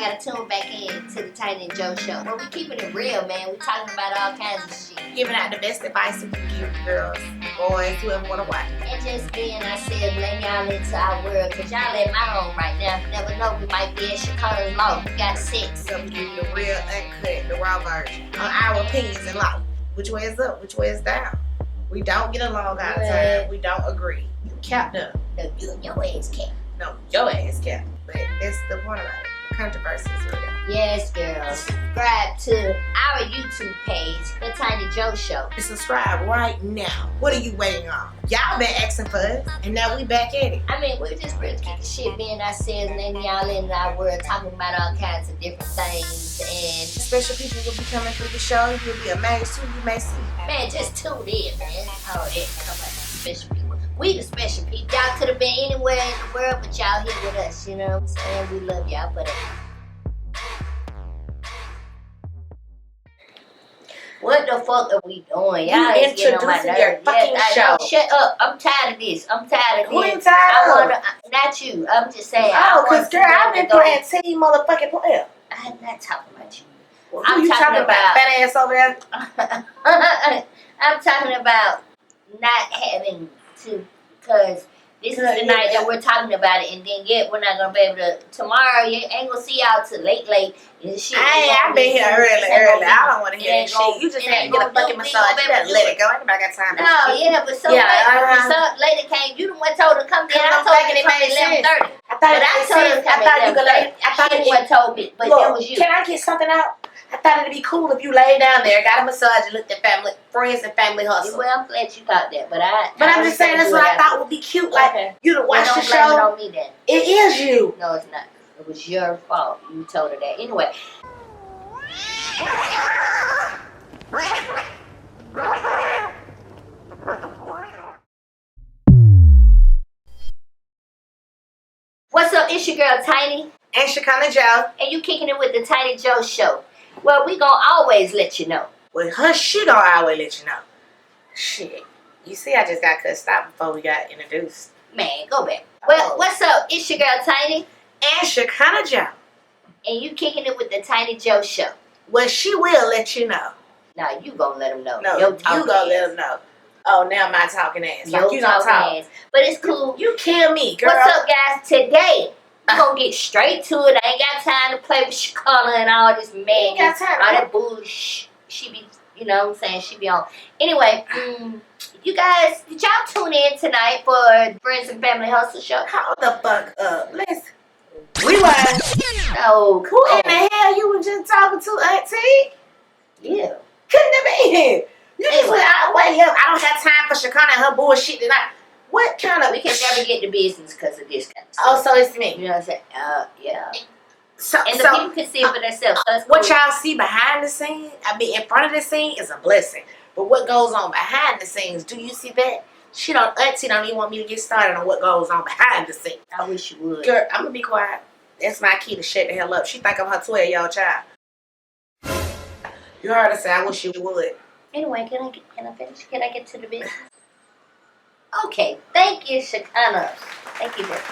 gotta tune back in to the Tiny and Joe show. Well, we keeping it real, man. We talking about all kinds of shit. Giving out the best advice we can give girls, boys, whoever wanna watch. And just being ourselves, letting y'all into our world. Cause y'all in my home right now. You never know, we might be in Chicago's law. We got sex. So we give you the real, uncut, the raw version on our opinions in life. Which way is up, which way is down. We don't get along all the time. We don't agree. You capped up. No, you and your ass capped. No, your ass capped. But that's the point about it. The controversy is real. Yes, girls. Subscribe to our YouTube page, The Tiny Joe Show. And subscribe right now. What are you waiting on? Y'all been asking for us, and now we back at it. I mean, we're just really kicking shit, being ourselves, letting y'all in our world, talking about all kinds of different things. And special people will be coming through the show. You'll be amazed who you may see. Man, just tune in, man. Oh, yeah, come on, special people. We the special people. Y'all could have been anywhere in the world, but y'all here with us, you know what I'm saying? We love y'all, but what the fuck are we doing? Y'all you is getting on my introducing your nerves. fucking show. Shut up. I'm tired of this. I'm tired of Who this. you tired of? Not you. I'm just saying. Oh, because girl, I've been playing team motherfucking player. I'm not talking about you. Well, who you talking about? Fat ass over there? I'm talking about not having to, because this is the night that we're talking about it, and then yet we're not going to be able to, tomorrow, you ain't going to see y'all till late, and shit. I've been here early. I don't want to hear that shit. You just had to get a fucking massage. You better let it go. Anybody got time for no, yeah, but so the lady came, you the one told her to come in. I told her to come at 11:30. I thought it was told me, but that was you. Can I get something out? I thought it'd be cool if you laid down there, got a massage, and looked at friends and family hustle. Well, I'm glad you thought that, but I'm just saying that's what I thought would be cute. Like you to watch the show. Don't blame it on me then. It is you. No, it's not. It was your fault. You told her that. Anyway. What's up? It's your girl Tiny. And Shekinah Joe. And you kicking it with the Tiny Joe Show. Well, we gonna always let you know. Well, her shit gonna always let you know. Shit. You see, I just got cussed out before we got introduced. Man, go back. Well, what's up? It's your girl Tiny. And Shekinah Joe. And you kicking it with the Tiny Joe Show. Well, she will let you know. Now, you gonna let them know. No, you gonna let them know. Oh, now my talking ass. Like you don't talk. Ass. But it's cool. You kill me, girl. What's up, guys? Today, we're gonna get straight to it. I ain't got time to play with Shekinah and all this madness. All that bullshit. She be, you know what I'm saying? She be on. Anyway, you guys, did y'all tune in tonight for Friends and Family Hustle Show? Hold the fuck up. Listen. We were. Oh, who in the hell you were just talking to, Auntie? Yeah. Couldn't have been. You just went out way up. I don't have time for Shekinah and her bullshit tonight. What kind of... We can never get to business because of this kind of stuff. Oh, so it's me. You know what I'm saying? Yeah. So, and the people can see it for themselves. So what y'all see behind the scene, I mean, in front of the scene is a blessing. But what goes on behind the scenes, do you see that? Auntie don't even want me to get started on what goes on behind the scenes. I wish you would. Girl, I'm going to be quiet. That's my key to shut the hell up. She think I'm her 12-year-old child. You heard her say, I wish you would. Anyway, can I finish? Can I get to the business? Okay, thank you, Shekinah. Thank you very much.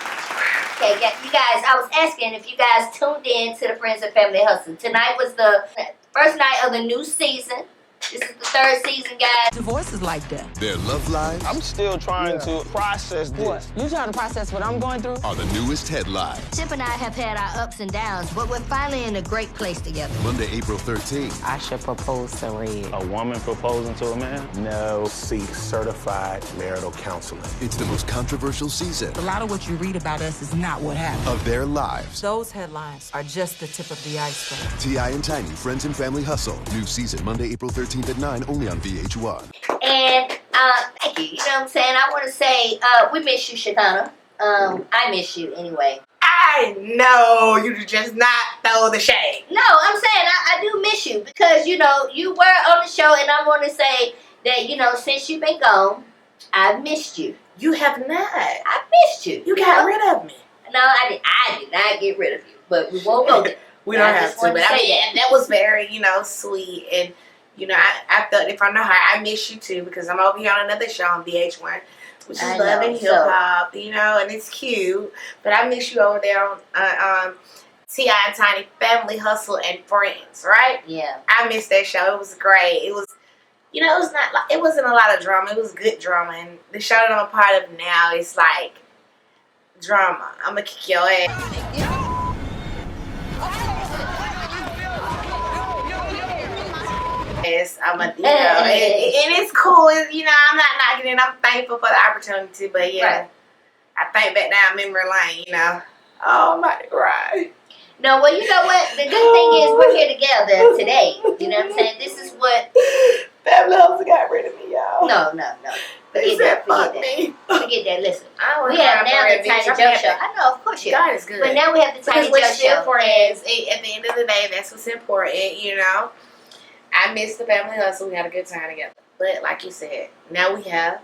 Okay, you guys, I was asking if you guys tuned in to the Friends and Family Hustle. Tonight was the first night of the new season. This is the third season, guys. Divorce is like that. Their love lives. I'm still trying to process this. What? You trying to process what I'm going through? Are the newest headlines. Chip and I have had our ups and downs, but we're finally in a great place together. Monday, April 13th. I should propose to Red. A woman proposing to a man? No. Seek certified marital counseling. It's the most controversial season. A lot of what you read about us is not what happened. Of their lives. Those headlines are just the tip of the iceberg. T.I. and Tiny, Friends and Family Hustle. New season, Monday, April 13th at 9, only on VH1. And thank you. You know what I'm saying? I want to say we miss you, Shekinah. I miss you anyway. I know you just not throw the shade. No, I'm saying I do miss you because, you know, you were on the show, and I want to say that, you know, since you've been gone, I've missed you. You have not. I missed you. You got rid of me. No, I did not get rid of you, but we won't go there. We don't have to, but I mean, that was very, you know, sweet. And, you know, I thought if I know her, I miss you too because I'm over here on another show on VH1, which is Love and Hip Hop, you know, and it's cute. But I miss you over there on T.I. and Tiny, Family Hustle and Friends, right? Yeah. I missed that show. It was great. It was, you know, it was not like, it wasn't a lot of drama. It was good drama. And the show that I'm a part of now is like drama. I'm gonna kick your ass. I'm a, you know, and it's cool. You know, I'm not knocking it. I'm thankful for the opportunity, but yeah, Right. I think back down memory lane. You know, oh my God. No, well, you know what? The good thing is we're here together today. You know what I'm saying? This is what. Family Hustle got rid of me, y'all. No. They Forget said, that. fuck me. Forget that. Listen, I don't we know have now how the to Tiny bitch. I'm Joe happy. Show. I know, of course, God is good. But now we have the Tiny Because we're Joe still Show. friends. At the end of the day, that's what's important, you know. I miss the Family Hustle. We had a good time together. But like you said, now we have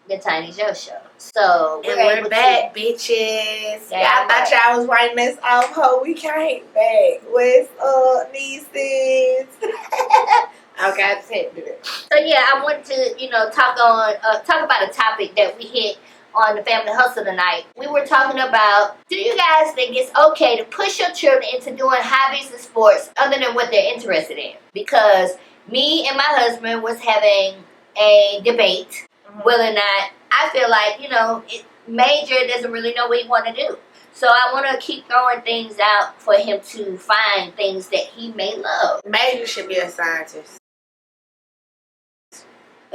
The Tiny Joe Show. So we're back, bitches. Yeah, Y'all thought y'all was writing this off, ho. We came back. What's up, nieces? Okay, I just had to do that. So yeah, I wanted to, talk about a topic that we hit on the Family Hustle tonight. We were talking about, do you guys think it's okay to push your children into doing hobbies and sports other than what they're interested in? Because me and my husband was having a debate whether or not I feel like, Major doesn't really know what he want to do. So I want to keep throwing things out for him to find things that he may love. Major should be a scientist.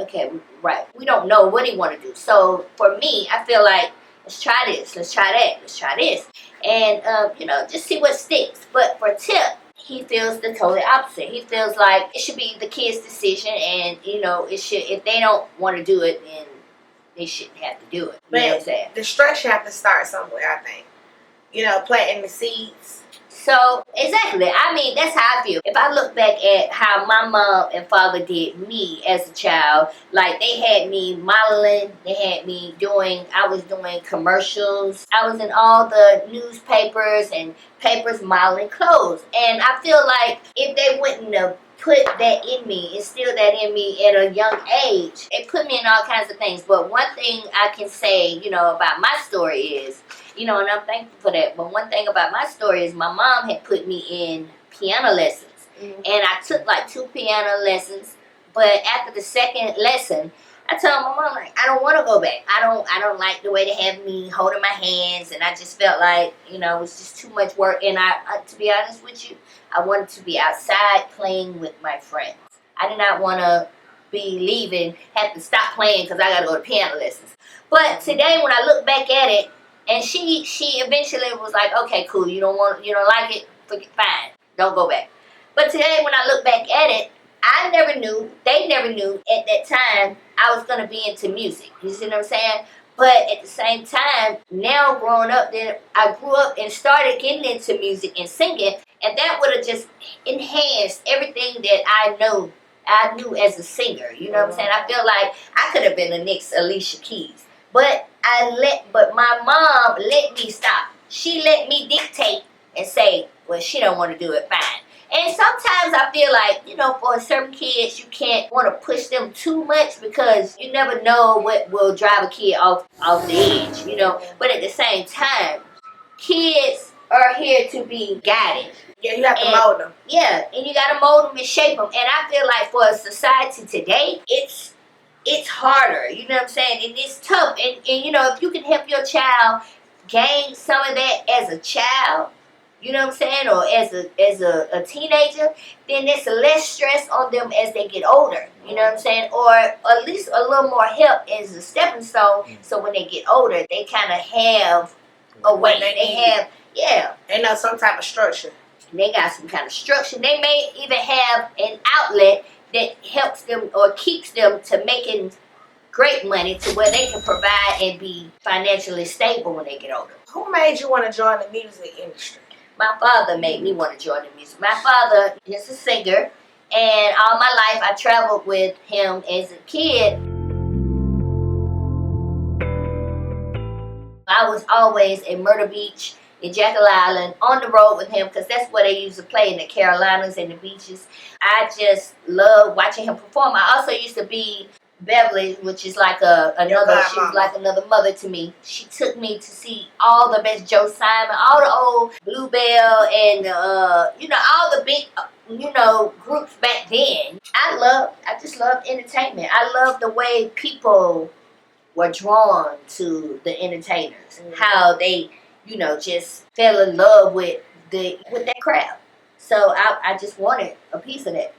Okay, right. We don't know what he want to do. So for me, I feel like, let's try this, let's try that, let's try this. And, just see what sticks. But for Tip, he feels the totally opposite. He feels like it should be the kid's decision and, it should, if they don't want to do it, then they shouldn't have to do it. You know what I'm saying? The structure have to start somewhere, I think. Planting the seeds. So, exactly. I mean, that's how I feel. If I look back at how my mom and father did me as a child, like they had me modeling, I was doing commercials. I was in all the newspapers and papers modeling clothes. And I feel like if they wouldn't have put that in me, instilled that in me at a young age, it put me in all kinds of things. But one thing I can say, about my story is, and I'm thankful for that. But one thing about my story is my mom had put me in piano lessons. Mm-hmm. And I took like 2 piano lessons. But after the second lesson, I told my mom, like, I don't want to go back. I don't like the way they have me holding my hands. And I just felt like, it was just too much work. And I to be honest with you, I wanted to be outside playing with my friends. I did not want to be leaving, have to stop playing because I got to go to piano lessons. But today when I look back at it, and she eventually was like, okay, cool, you don't like it, fine, don't go back. But today when I look back at it, they never knew at that time I was going to be into music. You see what I'm saying? But at the same time, now growing up, then I grew up and started getting into music and singing, and that would have just enhanced everything that I knew as a singer. You know what I'm saying? I feel like I could have been the next Alicia Keys. But my mom let me stop. She let me dictate and say, well, she don't want to do it, fine. And sometimes I feel like, for certain kids, you can't want to push them too much because you never know what will drive a kid off the edge, But at the same time, kids are here to be guided. Yeah, you have to mold them. Yeah, and you got to mold them and shape them. And I feel like for society today, it's harder, you know what I'm saying? And it's tough. And if you can help your child gain some of that as a child, you know what I'm saying, or as a teenager, then there's less stress on them as they get older, you know what I'm saying? Or at least a little more help as a stepping stone, so when they get older, they kind of have a way. They know some type of structure. They got some kind of structure. They may even have an outlet that helps them or keeps them to making great money to where they can provide and be financially stable when they get older. Who made you want to join the music industry? My father made me want to join the music. My father is a singer, and all my life I traveled with him as a kid. I was always in Myrtle Beach, in Jekyll Island, on the road with him because that's where they used to play, in the Carolinas and the beaches. I just love watching him perform. I also used to be Beverly, which is like another, she was like another mother to me. She took me to see all the best Joe Simon, all the old Bluebell, and all the big groups back then. I just loved entertainment. I loved the way people were drawn to the entertainers, how they just fell in love with that crowd. So I just wanted a piece of that.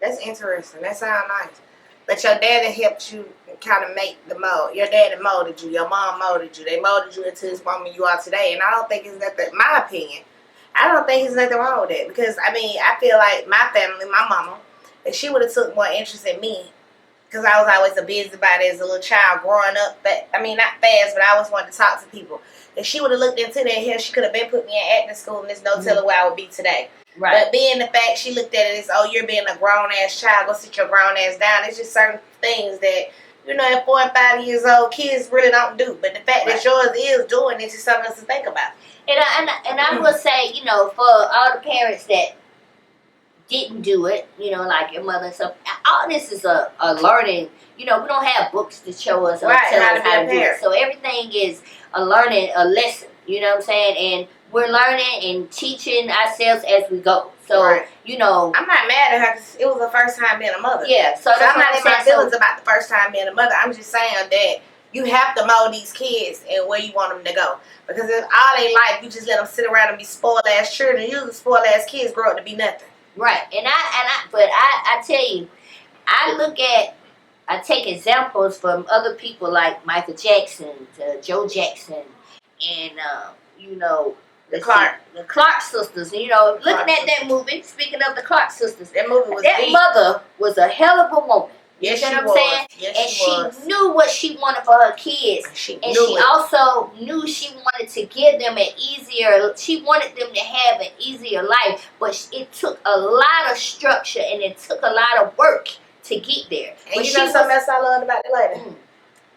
That's interesting. That sounds nice. But your daddy helped you kind of make the mold. Your daddy molded you. Your mom molded you. They molded you into this woman you are today. And I don't think it's nothing, my opinion, I don't think there's nothing wrong with that. Because, I mean, I feel like my family, my mama, if she would have took more interest in me, because I was always a busybody as a little child growing up. But, I mean, not fast, but I always wanted to talk to people. If she would have looked into that here, she could have been put me in acting school, and there's no telling where I would be today. Right. But being the fact she looked at it as, oh, you're being a grown-ass child, go sit your grown-ass down. It's just certain things that, at 4 and 5 years old, kids really don't do. But the fact that yours is doing it is something else to think about. And I will say, for all the parents that didn't do it, like your mother and stuff, all this is a learning. We don't have books to show us or tell us how to do it. So everything is a learning, a lesson. You know what I'm saying? And we're learning and teaching ourselves as we go. So, I'm not mad at her because it was her first time being a mother. Yeah. So I'm not in my feelings about the first time being a mother. I'm just saying that you have to mold these kids and where you want them to go. Because if all they life, you just let them sit around and be spoiled ass children. Usually spoiled ass kids grow up to be nothing. Right. But I tell you, I take examples from other people like Michael Jackson, Joe Jackson, and the Clark sisters. Looking at that movie. Speaking of the Clark sisters, that movie was that deep. Mother was a hell of a woman. Yes, you know she what I'm saying? Yes, and she knew what she wanted for her kids. She also knew she wanted to give them she wanted them to have an easier life. But it took a lot of structure and it took a lot of work to get there. And something else I loved about the lady?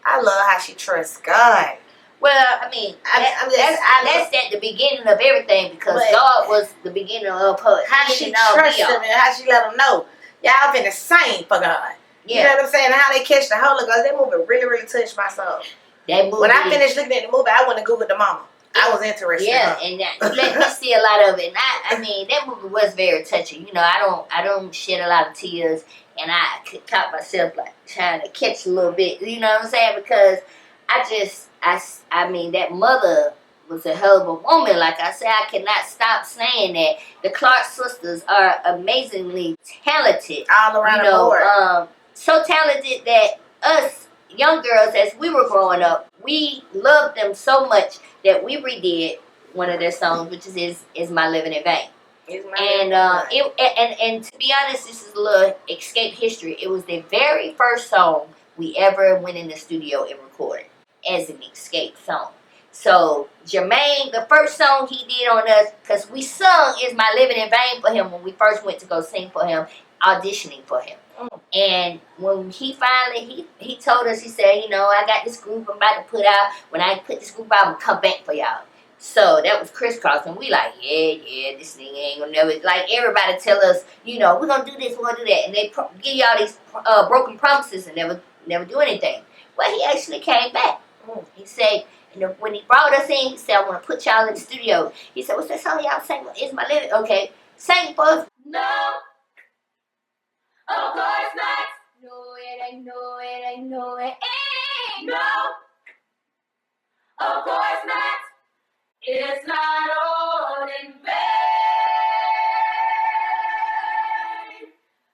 I love how she trusts God. Well, I mean, that's at the beginning of everything because God was the beginning of her. How she trusted him and how she let him know, y'all been the same for God. Yeah. You know what I'm saying? How they catch the Holy Ghost. That movie really, really touched my soul. That movie. When I finished looking at the movie, I went to Google the mama. I was interested. Yeah, and you let me see a lot of it. And I mean, that movie was very touching. I don't shed a lot of tears, and I could caught myself like trying to catch a little bit. You know what I'm saying? Because I mean, that mother was a hell of a woman. Like I said, I cannot stop saying that. The Clark sisters are amazingly talented. All around the board. So talented that us young girls, as we were growing up, we loved them so much that we redid one of their songs, which is "My Living in Vain." And to be honest, this is a little escape history. It was the very first song we ever went in the studio and recorded as an escape song. So Jermaine, the first song he did on us, because we sung "Is My Living in Vain" for him when we first went to go sing for him, auditioning for him. And when he finally, he told us, he said, I got this group I'm about to put out. When I put this group out, I'm going to come back for y'all. So that was Crisscross. And we like, yeah, this thing ain't going to never, like everybody tell us, we're going to do this, we're going to do that. And they give y'all these broken promises and never do anything. Well, he actually came back. He said, when he brought us in, he said, I want to put y'all in the studio. He said, what's that song y'all sing? Is My Living? Okay, sing for us. No. Of course not. No, it ain't, no, it ain't, no, it ain't. No. Of course not. It's not all in vain.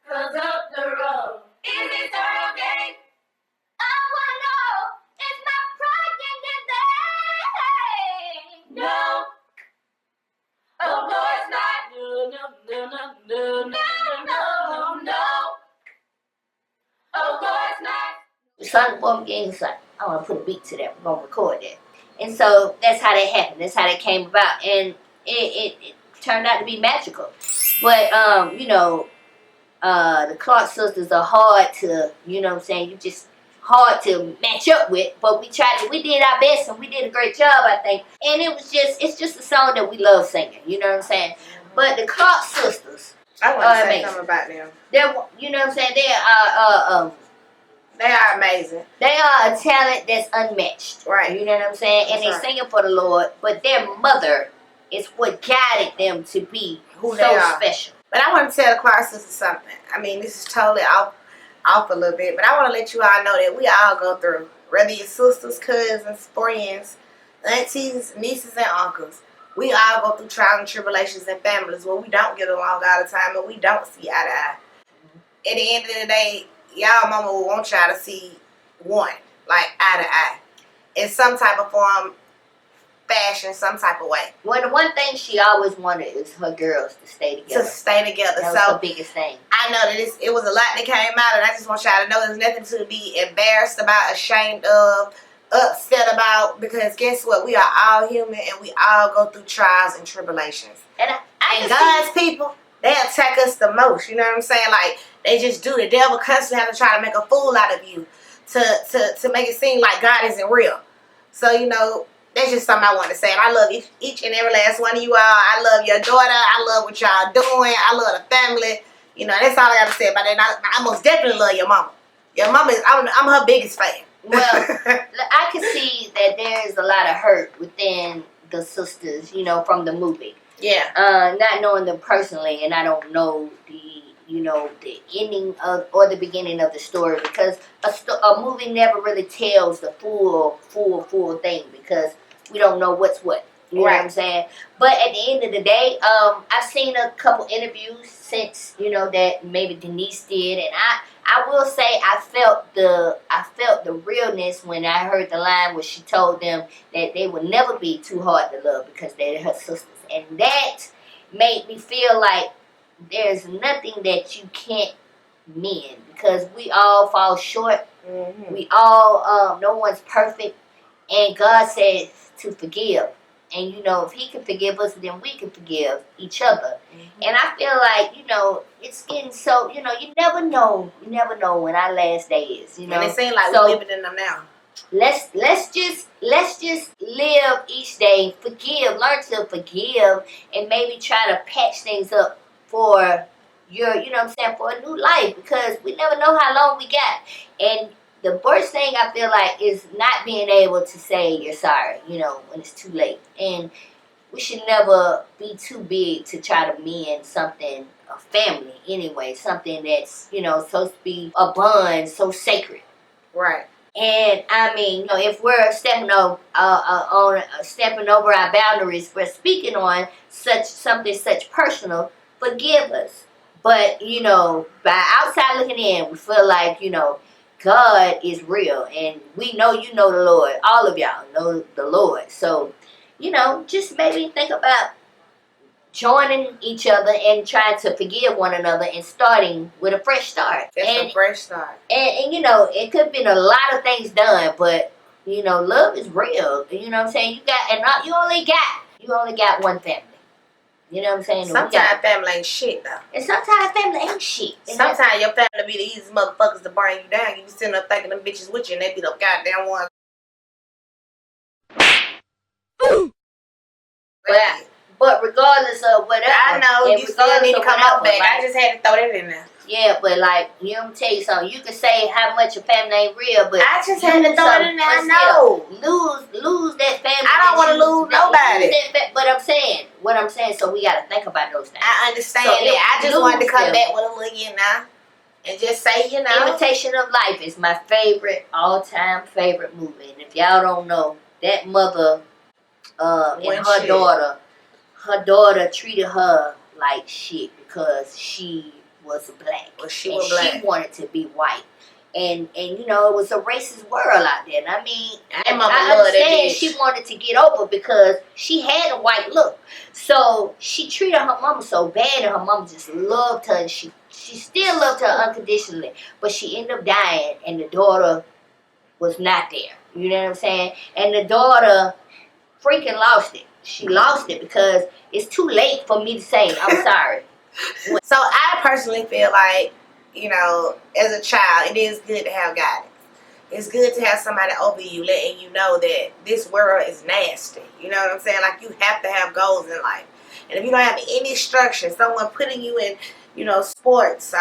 'Cause up the road is eternal gain. I wanna know, it's my pride in your name. No. Of course not. No. Of course not. The son for me again, he's like, I want to put a beat to that. We're going to record that. And so that's how that happened. That's how that came about. And it turned out to be magical. But, the Clark sisters are hard to, you know what I'm saying, you just hard to match up with. But we did our best and we did a great job, I think. And it's just a song that we love singing. You know what I'm saying? But the Clark sisters, I want to say something about them. They're, you know what I'm saying, they are They are amazing. They are a talent that's unmatched. Right. You know what I'm saying? And That's they're singing for the Lord, but their mother is what guided them to be Who they so are. special. But I want to tell the choir sisters something. I mean, this is totally off a little bit, but I want to let you all know that we all go through, whether your sisters, cousins, friends, aunties, nieces, and uncles. We all go through trials and tribulations in families where we don't get along all the time and we don't see eye to eye. At the end of the day, y'all mama will want y'all to see one, like eye to eye, in some type of form, fashion, some type of way. Well, the one thing she always wanted is her girls to stay together. To stay together. That was So her biggest thing. I know that it was a lot that came out, and I just want y'all to know there's nothing to be embarrassed about, ashamed of, upset about, because guess what? We are all human, and we all go through trials and tribulations. And And God's people, they attack us the most. You know what I'm saying? Like, they just do. The devil constantly have to try to make a fool out of you to make it seem like God isn't real. So, you know, that's just something I want to say. And I love each and every last one of you all. I love your daughter. I love what y'all doing. I love the family. You know, that's all I got to say about that. I most definitely love your mama. Your mama is, I'm her biggest fan. Well, I can see that there is a lot of hurt within the sisters, you know, from the movie. Yeah. Not knowing them personally, and I don't know the ending of or the beginning of the story, because a movie never really tells the full thing, because we don't know what's what. You know what I'm saying? But at the end of the day, I've seen a couple interviews since, you know, that maybe Denise did, and I will say I felt the realness when I heard the line where she told them that they would never be too hard to love because they're her sisters, and that made me feel like there's nothing that you can't mend, because we all fall short. Mm-hmm. We all no one's perfect, and God said to forgive. And, you know, if he can forgive us, then we can forgive each other. Mm-hmm. And I feel like, you know, it's getting so, you know, you never know when our last day is, you know. And it seems like we're living in them now. Let's just live each day, learn to forgive, and maybe try to patch things up for your, you know what I'm saying, for a new life, because we never know how long we got. And the worst thing I feel like is not being able to say you're sorry, you know, when it's too late. And we should never be too big to try to mend something, a family anyway, something that's, you know, supposed to be a bond so sacred. Right. And I mean, you know, if we're stepping over our boundaries, we're speaking on something such personal, forgive us. But, you know, by outside looking in, we feel like, you know, God is real, and we know you know the Lord. All of y'all know the Lord. So, you know, just maybe think about joining each other and trying to forgive one another and starting with a fresh start. That's a fresh start. And, you know, it could have been a lot of things done, but, you know, love is real. You know what I'm saying? You only got one family. You know what I'm saying? Sometimes family ain't shit, though. And sometimes family ain't shit. Sometimes your family be the easiest motherfuckers to bring you down. You be sitting up thinking them bitches with you, and they be the goddamn ones. But regardless of whatever, I know you still need to come out back. Like, I just had to throw that in there. Yeah, but like, you know, I'm tell you something. You can say how much your family ain't real, but I just had to throw it in there. I know. Lose that family. I don't want to lose nobody. But what I'm saying, so we got to think about those things. I understand that. I just wanted to come back with a little, you know, and just say, you know, Imitation of Life is my all-time favorite movie. And if y'all don't know, that mother and her daughter treated her like shit because she was black. Well, she wanted to be white. And you know, it was a racist world out there. And I mean, I understand she wanted to get over because she had a white look. So she treated her mama so bad, and her mama just loved her, and she still loved her unconditionally. But she ended up dying, and the daughter was not there. You know what I'm saying? And the daughter freaking lost it. She lost it because it's too late for me to say, I'm sorry. So I personally feel like, you know, as a child, it is good to have guidance. It's good to have somebody over you letting you know that this world is nasty. You know what I'm saying? Like, you have to have goals in life. And if you don't have any structure, someone putting you in, you know, sports,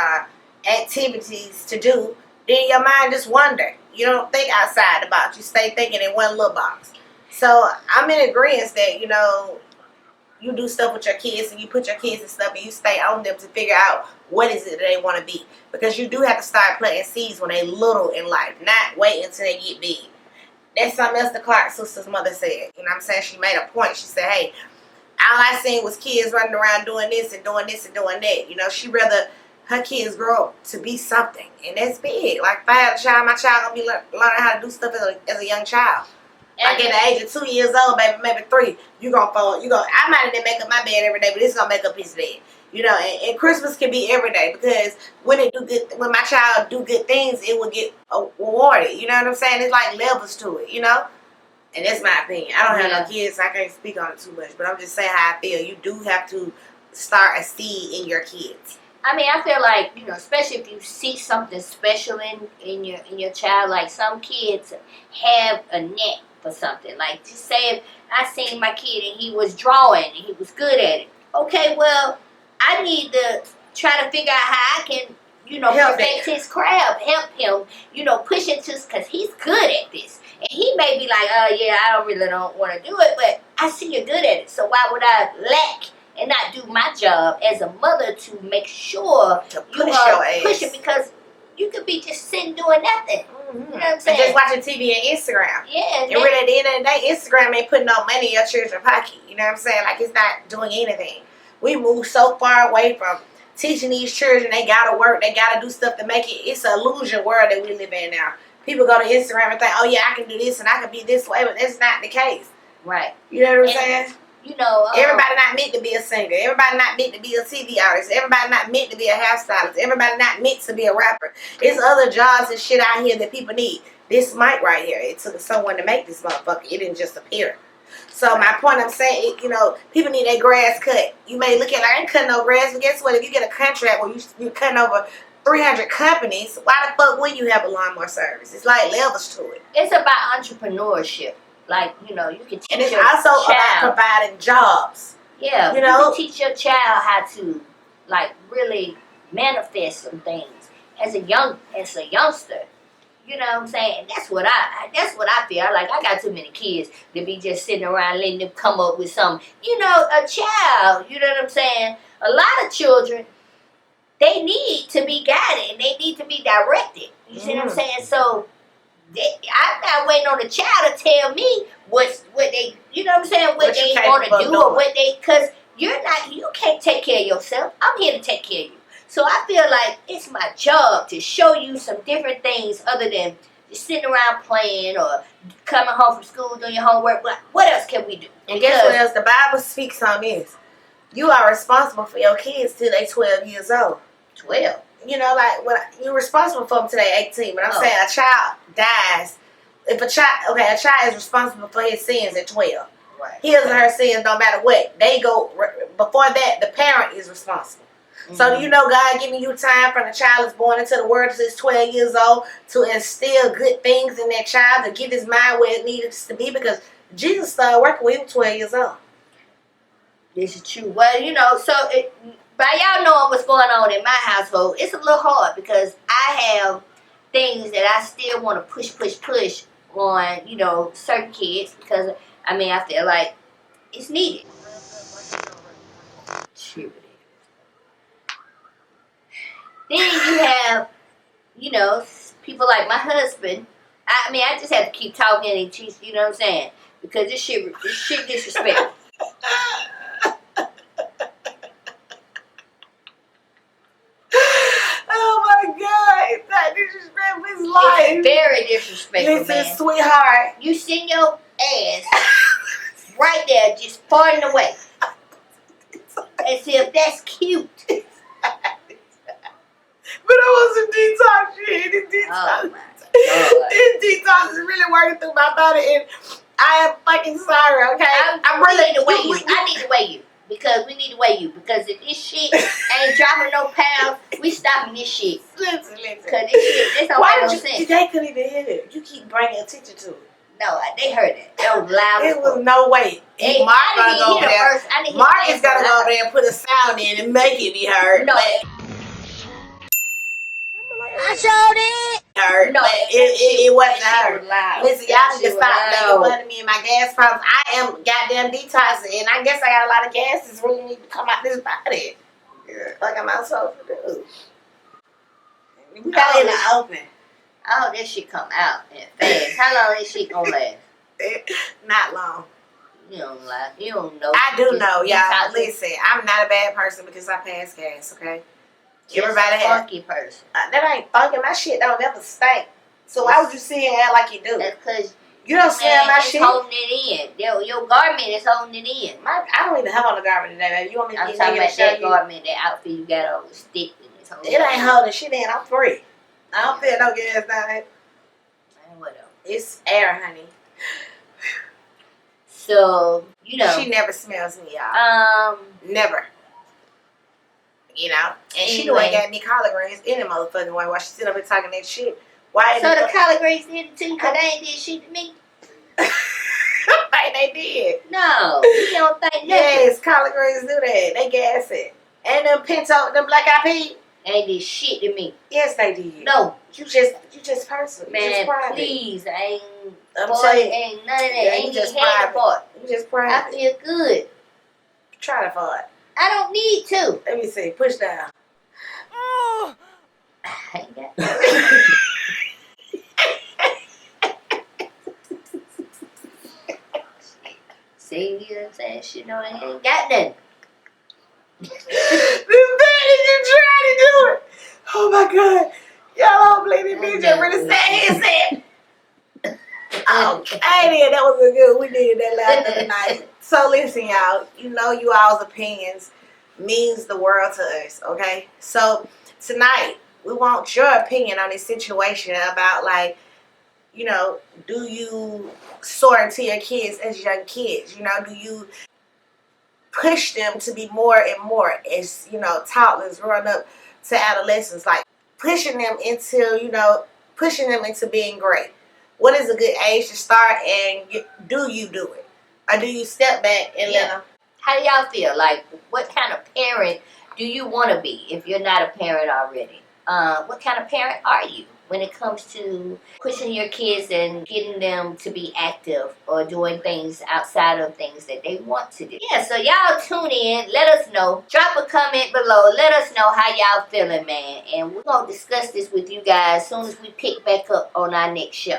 activities to do, then your mind just wander. You don't think outside the box. You stay thinking in one little box. So I'm in agreement that, you know, you do stuff with your kids and you put your kids and stuff and you stay on them to figure out what is it that they want to be. Because you do have to start planting seeds when they little in life, not wait until they get big. That's something else the Clark sister's mother said. You know what I'm saying? She made a point. She said, hey, all I seen was kids running around doing this and doing this and doing that. You know, she rather her kids grow up to be something. And that's big. Like if I had a child, my child going to be learning how to do stuff as a young child. Like at the age of 2 years old, baby, maybe 3, you gonna fall. I might have to make up my bed every day, but it's gonna make up his bed. You know, and Christmas can be every day because when my child do good things, it will get rewarded. You know what I'm saying? It's like levels to it. You know, and that's my opinion. I don't have no kids, so I can't speak on it too much. But I'm just saying how I feel. You do have to start a seed in your kids. I mean, I feel like, you know, especially if you see something special in your child, like some kids have a knack for something. Like, just say if I seen my kid and he was drawing and he was good at it. Okay, well, I need to try to figure out how I can, you know, perfect his craft, help him, you know, push it to, because he's good at this. And he may be like, oh, yeah, I don't want to do it, but I see you're good at it. So why would I lack and not do my job as a mother to make sure to push it, because you could be just sitting doing nothing. Mm-hmm. You know what I'm saying? And just watching TV and Instagram. Yeah. And really, at the end of the day, Instagram ain't putting no money in your children's pocket. You know what I'm saying? Like, it's not doing anything. We move so far away from teaching these children they gotta work, they gotta do stuff to make it. It's an illusion world that we live in now. People go to Instagram and think, oh yeah, I can do this and I can be this way, but that's not the case. Right. You know what I'm saying? You know, everybody not meant to be a singer. Everybody not meant to be a TV artist. Everybody not meant to be a hairstylist. Everybody not meant to be a rapper. It's other jobs and shit out here that people need. This mic right here, it took someone to make this motherfucker. It didn't just appear. So my point I'm saying, you know, people need their grass cut. You may look at like, I ain't cutting no grass, but guess what? If you get a contract where you're cutting over 300 companies, why the fuck would you have a lawnmower service? It's like levels to it. It's about entrepreneurship. Like, you know, you can teach and it's your also child about providing jobs. Yeah, you know, can teach your child how to, like, really manifest some things as a youngster. You know what I'm saying? That's what I feel. I got too many kids to be just sitting around letting them come up with some, you know, a child. You know what I'm saying? A lot of children, they need to be guided and they need to be directed. You see what I'm saying? So I'm not waiting on the child to tell me what they, you know what I'm saying, what they want to do or what they, because you can't take care of yourself. I'm here to take care of you. So I feel like it's my job to show you some different things other than just sitting around playing or coming home from school doing your homework. What else can we do? And guess what else the Bible speaks on is? You are responsible for your kids till they 12 years old. 12? You know, like, you're responsible for them till they 18. But I'm saying a child dies. If a child is responsible for his sins at 12. Right. His or her sins, no matter what. They go, before that, the parent is responsible. So do you know God giving you time from the child is born into the world till he's 12 years old to instill good things in that child, to get his mind where it needs to be? Because Jesus started working when he was 12 years old. This is true. Well, you know, so by y'all knowing what's going on in my household, it's a little hard because I have things that I still want to push on, you know, certain kids because, I mean, I feel like it's needed. Then you have, you know, people like my husband. I mean, I just have to keep talking and teach, you know what I'm saying? Because this shit disrespectful. Oh my God, it's not disrespectful, it's life. It's very disrespectful, Listen, man. sweetheart. You send your ass right there just farting away. As if that's cute. But I want some detox shit. This detox. Oh my God. This detox is really working through my body, and I am fucking sorry. Okay, I'm really need to weigh you. I need to weigh you because we need to weigh you because if this shit ain't dropping no pounds, we stopping this shit. Listen. Because this don't make no sense. They couldn't even hear it. You keep bringing attention to it. No, they heard it. That was loud. It was no way. Mark gonna go over there. Mark is gonna go over there and put a sound in and make it be heard. No. I showed it. Her, No, but it wasn't her. Was loud. Listen, y'all can stop making loud. fun of me and my gas problems. I am goddamn detoxing, and I guess I got a lot of gases really need to come out this body. Like I'm supposed to do. We got it in the open. Oh, this shit come out and fast. How long this shit gonna last? Not long. You don't lie. You don't know. I do know, y'all. detoxing. Listen, I'm not a bad person because I pass gas, okay? Just Everybody a has. funky person. That ain't funky. My shit don't never stink. So why would you sit here and act like you do? That's because You don't smell my it's shit. holding it in. Your garment is holding it in. I don't even have on a garment today, baby. You want me to I'm get talking nigga to about show that you? garment, that outfit you got on the stick. And it's holding It ain't holding shit in. I'm free. I don't feel no gas down there. Whatever. It's air, honey. So, you know. She never smells me, y'all. Never. You know? And she the one got me collard greens in the motherfucking way while she sit up here talking that shit. Why? So the collard greens did it to you because they ain't did shit to me? Like they did. No. You don't think nothing. Yes, collard greens do that. They gas it. And them pinto, them black eyed peas. Ain't did shit to me. Yes, they did. No. You just personal. You Man, just private. please. I ain't. I'm Boy, telling you. ain't none of that. Yeah, Ain't you even just had the private. part. You just I private. feel good. Try to fart. I don't need to. Let me see. Push down. I ain't got that. See, you know what I'm saying? She know I ain't got nothing. The minute you try to do it. Oh my God. Y'all don't believe it. Me just really said it. Okay, then that was a good. We did that last other night. So listen, y'all. You know you all's opinions means the world to us. Okay. So tonight we want your opinion on this situation about like, you know, do you soar into your kids as young kids? You know, do you push them to be more and more as, you know, toddlers growing up to adolescents, like pushing them into being great? What is a good age to start, and do you do it? Or do you step back and let them? How do y'all feel? Like, what kind of parent do you want to be if you're not a parent already? What kind of parent are you when it comes to pushing your kids and getting them to be active or doing things outside of things that they want to do? Yeah, so y'all tune in. Let us know. Drop a comment below. Let us know how y'all feeling, man. And we're going to discuss this with you guys as soon as we pick back up on our next show.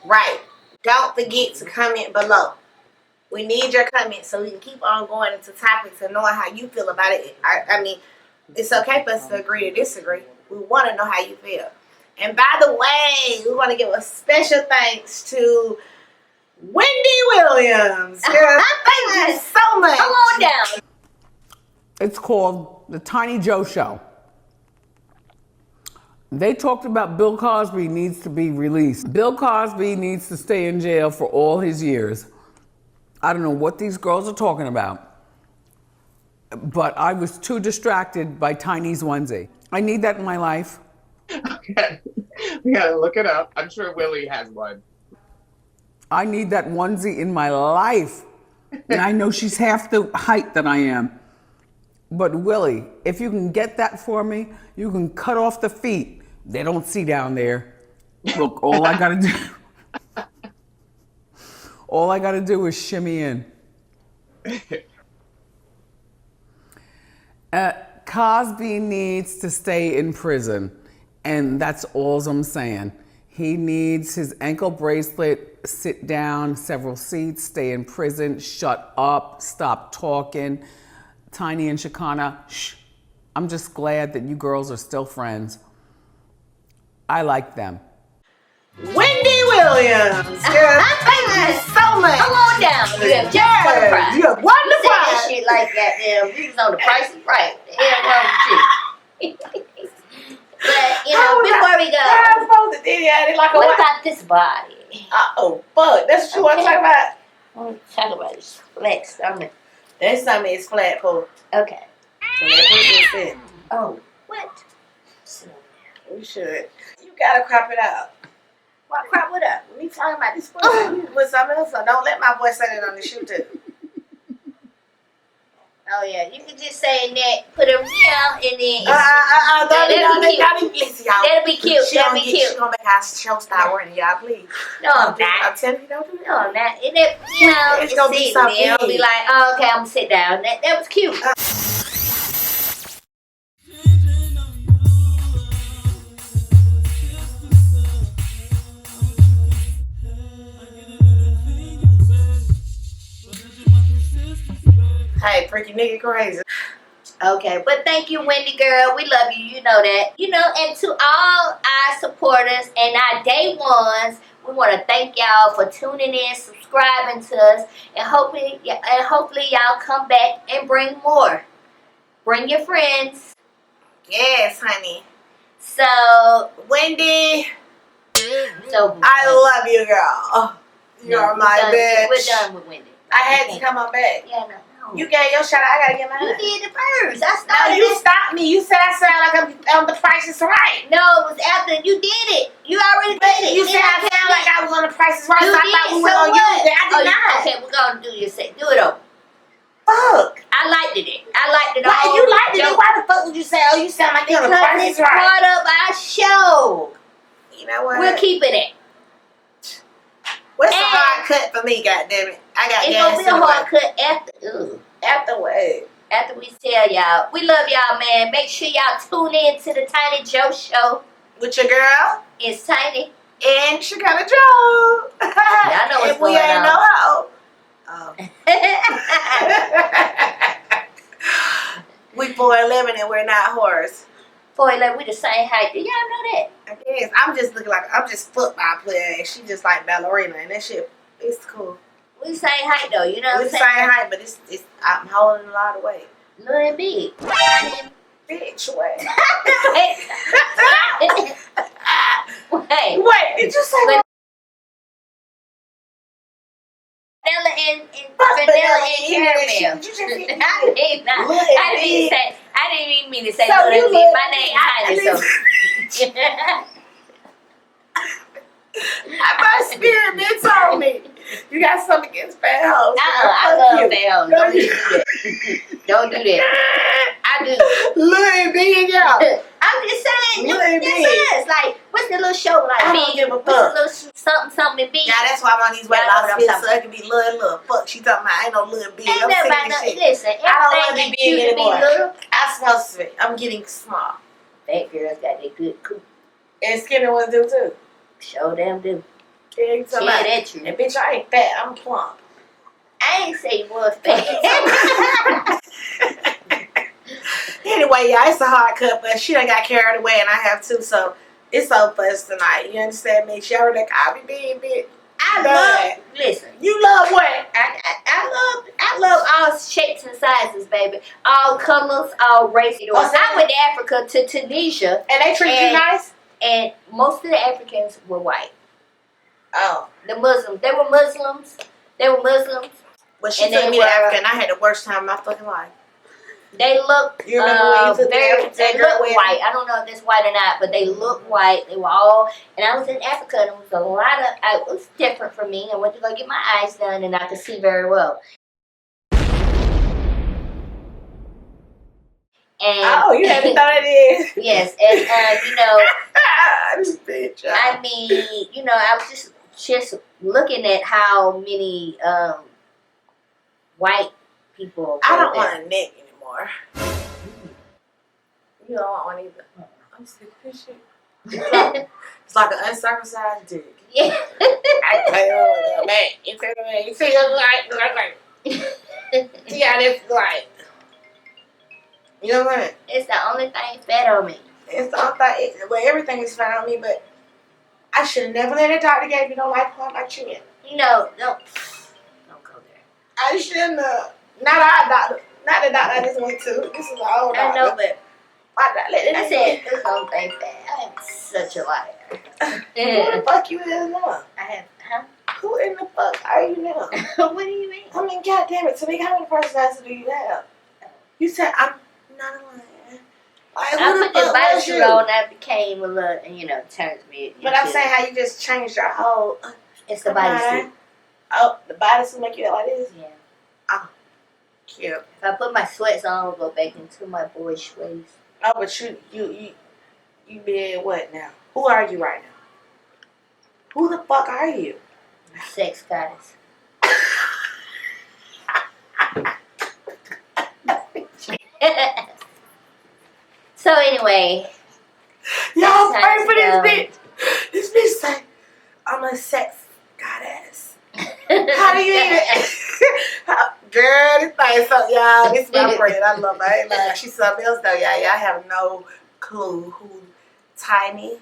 Right. Don't forget to comment below. We need your comments so we can keep on going into topics and knowing how you feel about it. I mean, it's okay for us to agree or disagree. We want to know how you feel. And by the way, we want to give a special thanks to Wendy Williams. Girl, thank you so much. Come on down. It's called The Tiny Joe Show. They talked about Bill Cosby needs to be released. Bill Cosby needs to stay in jail for all his years. I don't know what these girls are talking about, but I was too distracted by Tiny's onesie. I need that in my life. Okay. We gotta look it up. I'm sure Willie has one. I need that onesie in my life. And I know she's half the height that I am. But Willie, if you can get that for me, you can cut off the feet. They don't see down there. Look, all I gotta do is shimmy in. Cosby needs to stay in prison, and that's all I'm saying. He needs his ankle bracelet, sit down, several seats, stay in prison, shut up, stop talking. Tiny and Shekinah, shh. I'm just glad that you girls are still friends. I like them. Wendy Williams. Girl, thank you so much. Come on down. You have just won the prize. You have won the You said that prize. shit like goddamn. You was on the Price is Right. The hell wrong with you? But, you know, before we go, How am I supposed to do that? Like what about this body? Oh, fuck. That's what you want to talk about? I want to talk about this flat stomach. That stomach is flat, Pooh. Okay. So that pussy is fit. Oh, what? So, You should. You gotta crop it out. why crap it up? We talking about this pussy. You put something else on. Don't let my boy say that on the shoe too. Oh yeah, you can just say that, put a meow, and then listen, y'all. that'll be cute. She That'll be cute. She gonna make our show start working, y'all. Please. No, I'm not. I'm telling you, don't do that. No, I'm not. And that meow, It's gonna be something. It'll be like, oh, okay, I'm gonna sit down. That was cute. Hey, freaky nigga crazy. Okay, but thank you, Wendy girl. We love you. You know that. You know, and to all our supporters and our day ones, we want to thank y'all for tuning in, subscribing to us, and hopefully y'all come back and bring more. Bring your friends. Yes, honey. So, Wendy, so I love you, girl. You're my bitch. We're done with Wendy. I had to come on back. Yeah, no. You gave your shot. I gotta get mine. You did it first. I No, started you it. stopped me. You said I sound like I'm The Price is Right. No, it was after you did it. You already did it. You said I sound like I was on The Price is Right, You so I did. thought we So were gonna what? use it. I did not. Okay, we're gonna do your set. Do it over. Fuck. I liked it. I liked it. Why all. you liked it? Why the fuck would you say, oh, you sound like you're on The Because Price it's is Right? part of our show. You know what? We're keeping it. What's a And hard cut for me, goddammit? I got it's gas gonna be a in the hard way. cut after. Afterward. After we tell y'all. We love y'all, man. Make sure y'all tune in to the Tiny Joe Show. With your girl It's Tiny. and Chicago Joe. Y'all know what's and we going ain't on. no hoe. Oh. We 4'11" and we're not whores. Boy, like we the same height. Do y'all know that? I guess I'm just looking like I'm just football player and she just like ballerina and that shit. It's cool. We the same height though. You know We're what the I'm same saying? height, but it's I'm holding a lot of weight. Little and big. Bitch, wait. Wait. Wait, did you say But what? vanilla and Fuck vanilla vanilla and and caramel. shit. You just I did didn't Little even and say. I didn't even mean to say So little you and big. little My and name big. Tiny, so. My spirit been told me. You got something against fat hoes. I love fat hoes. No, Don't you- do that. Don't do that. I do. Little and big, y'all. I'm just saying. Little and This big. is like what's the little show like? I don't Big. give a What's the fuck. little something big? Yeah, that's why I'm on these weight Y'all know loss what I'm pills talking so it can be little and little. Fuck, she talking about ain't no little and big. Ain't I'm that sick about of no, this shit. listen, I don't everything want to ain't be cute big to be anymore. little. I'm supposed to be. I'm getting small. Fat girls got that good coop. And skinny ones do too. Show them do. Yeah, you talking Yeah, about. that's true. And bitch, I ain't fat. I'm plump. I ain't say you was fat. Anyway, y'all, it's a hard cut, but she done got carried away and I have too, so it's over for us tonight. You understand me? She already called me big, bitch. I love. Listen, You love what? I love all shapes and sizes, baby. All colors, all races. What's that? I went to Africa to Tunisia, And they treat you And- nice? and most of the Africans were white. Oh. The Muslims, they were Muslims. But she And took they me to were- Africa and I had the worst time of my fucking life. They look You remember when you took very, that they girl look with- white. I don't know if it's white or not, but they look white. They were all, and I was in Africa, and it was a lot of, it was different for me. I went to go get my eyes done, and I could see very well. And Oh, you had to throw that in. yes, and you know, This bitch. I mean, you know, I was just looking at how many white people. I don't were want there. a neck anymore. You don't want one either. I'm sick of this shit. It's like an uncircumcised dick. Yeah. I tell you, man, you see yeah, this like, you know what? It's the only thing fat on me. It's the only thing. Well, everything is fine on me, but I should have never let a doctor gave me no life on my chin. No, don't go there. I shouldn't have. Not our doctor. Not the doctor I just went to. This is an old doctor. I know, but My doctor. Let I said this whole thing fat. I am such a liar. Who the fuck you is now? I have, huh? Who in the fuck are you now? What do you mean? I mean, goddamn it, Tamika, how many personalities do you have? You said I'm not a liar. Like, I who the put the fuck was bodysuit you? on. I became a little, you know, turns me. But I'm into- saying how you just changed your whole. it's the bodysuit. Oh, the bodysuit make you act like this? Yeah. Oh. Cute. If I put my sweats on, I'll go back into my boyish ways. Oh, but you being what now? Who are you right now? Who the fuck are you? Sex goddess. So anyway, Y'all That's pray for this nice, bitch. This bitch say, I'm a sex goddess. How do you even? Girl, this thing so y'all. This is my friend. I love her. I ain't lying. She's something else though, y'all. Y'all have no clue who Tiny,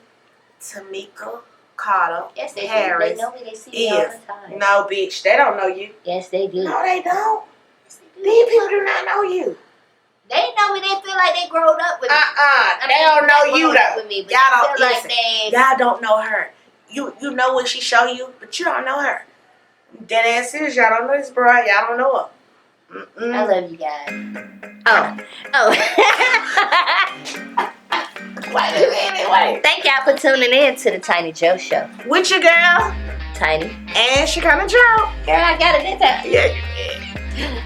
Tamika, Carter, yes, they Harris do. They know me. They see me all is. the time. No, bitch. They don't know you. Yes, they do. No, they don't. Yes, they do. These people do not know you. They know me. They feel like they growed up with me. They don't know not you growing up though. with me, but Y'all they don't feel listen. like they. Y'all don't know her. You know what she show you, but you don't know her. Dead ass serious. Y'all don't know this bro. Y'all don't know her. Mm-mm. I love you guys. Oh. Wait. Thank y'all for tuning in to the Tiny Joe Show. With your girl, Tiny. and she kind of Joe. Girl, I got it this time. Yeah.